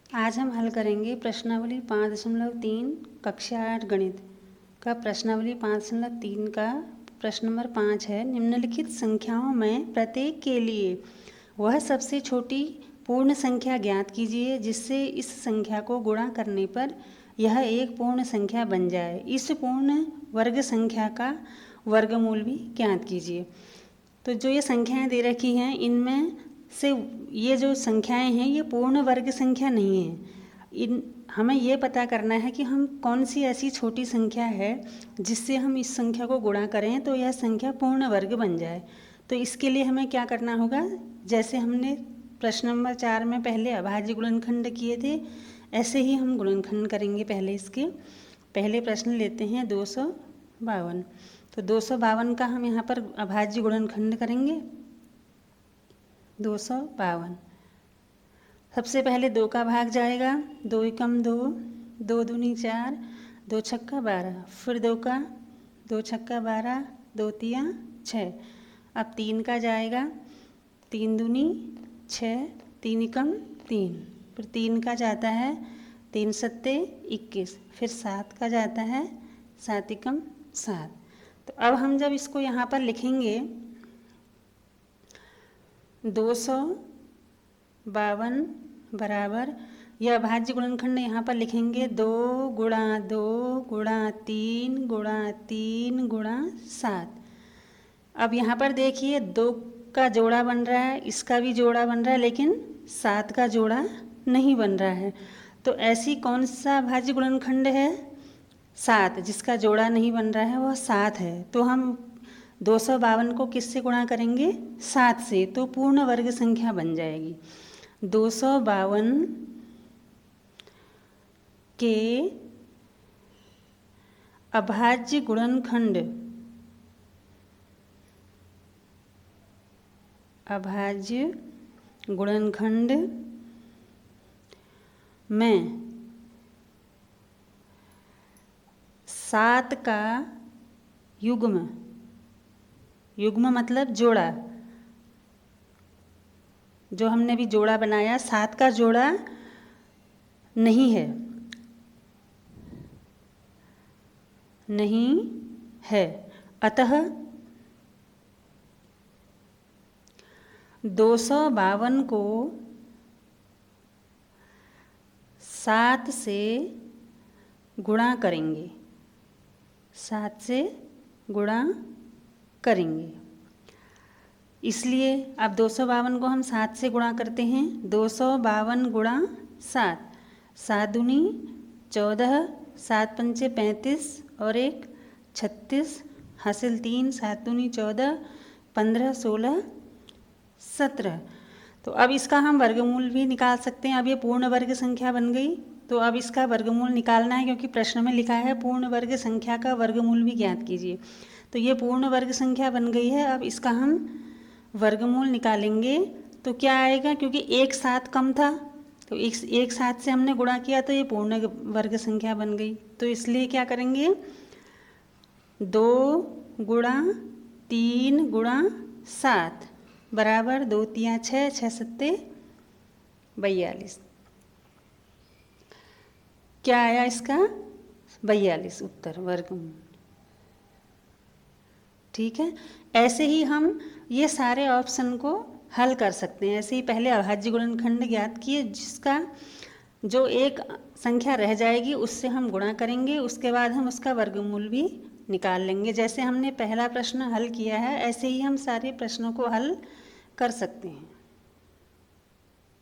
आज हम हल करेंगे प्रश्नावली 5.3 कक्षा 8 गणित का। प्रश्नावली 5.3 का प्रश्न नंबर 5 है, निम्नलिखित संख्याओं में प्रत्येक के लिए वह सबसे छोटी पूर्ण संख्या ज्ञात कीजिए जिससे इस संख्या को गुणा करने पर यह एक पूर्ण संख्या बन जाए। इस पूर्ण वर्ग संख्या का वर्गमूल भी ज्ञात कीजिए। तो जो ये संख्याएं दे रखी हैं, इनमें से ये जो संख्याएं हैं ये पूर्ण वर्ग संख्या नहीं है। हमें ये पता करना है कि हम कौन सी ऐसी छोटी संख्या है जिससे हम इस संख्या को गुणा करें तो यह संख्या पूर्ण वर्ग बन जाए। तो इसके लिए हमें क्या करना होगा, जैसे हमने प्रश्न नंबर 4 में पहले अभाज्य गुणनखंड किए थे, ऐसे ही हम गुणनखंड करेंगे। पहले प्रश्न लेते हैं 252। तो 252 का हम यहाँ पर अभाज्य गुणनखंड करेंगे। 252 सबसे पहले 2 का भाग जाएगा, 2 एकम 2, 2 दूनी 4, 2 छक्का 12, फिर 2 का 2 छक्का 12, 2 तिया 6। अब 3 का जाएगा, 3 दूनी 6, 3 एकम 3, फिर 3 का जाता है 3 सत्ते 21, फिर 7 का जाता है 7 एकम 7। तो अब हम जब इसको यहाँ पर लिखेंगे 252 बराबर, यह अभाज्य गुणनखंड यहाँ पर लिखेंगे 2 गुणा 2 गुणा 3 गुणा 3 गुणा 7। अब यहाँ पर देखिए 2 का जोड़ा बन रहा है, इसका भी जोड़ा बन रहा है, लेकिन 7 का जोड़ा नहीं बन रहा है। तो ऐसी कौन सा अभाज्य गुणनखंड है? 7, जिसका जोड़ा नहीं बन रहा है वह 7 है। तो हम 252 को किससे गुणा करेंगे? 7 से, तो पूर्ण वर्ग संख्या बन जाएगी। 252 के अभाज्य गुणनखंड में 7 का युग्म मतलब जोड़ा, जो हमने भी जोड़ा बनाया, 7 का जोड़ा नहीं है। अतः 252 को 7 से गुणा करेंगे, 7 से गुणा करेंगे। इसलिए अब 252 को हम 7 से गुणा करते हैं। 252 गुणा 7, 7 दूनी 14, 7 पंचे 35 और 1 36, हासिल 3, 7 दूनी 14, 15 16 17। तो अब इसका हम वर्गमूल भी निकाल सकते हैं। अब ये पूर्ण वर्ग संख्या बन गई, तो अब इसका वर्गमूल निकालना है, क्योंकि प्रश्न में लिखा है पूर्ण वर्ग संख्या का वर्गमूल भी ज्ञात कीजिए। तो ये पूर्ण वर्ग संख्या बन गई है। अब इसका हम वर्गमूल निकालेंगे तो क्या आएगा, क्योंकि एक 7 कम था, तो एक 7 से हमने गुणा किया तो ये पूर्ण वर्ग संख्या बन गई। तो इसलिए क्या करेंगे, 2 गुणा 3 गुणा 7 बराबर 2 तिया 6, 6 सत्ते 42। क्या आया इसका? 42 उत्तर वर्गमूल। ठीक है, ऐसे ही हम ये सारे ऑप्शन को हल कर सकते हैं। ऐसे ही पहले अभाज्य गुणनखंड ज्ञात किए, जिसका जो एक संख्या रह जाएगी उससे हम गुणा करेंगे, उसके बाद हम उसका वर्गमूल भी निकाल लेंगे। जैसे हमने पहला प्रश्न हल किया है, ऐसे ही हम सारे प्रश्नों को हल कर सकते हैं।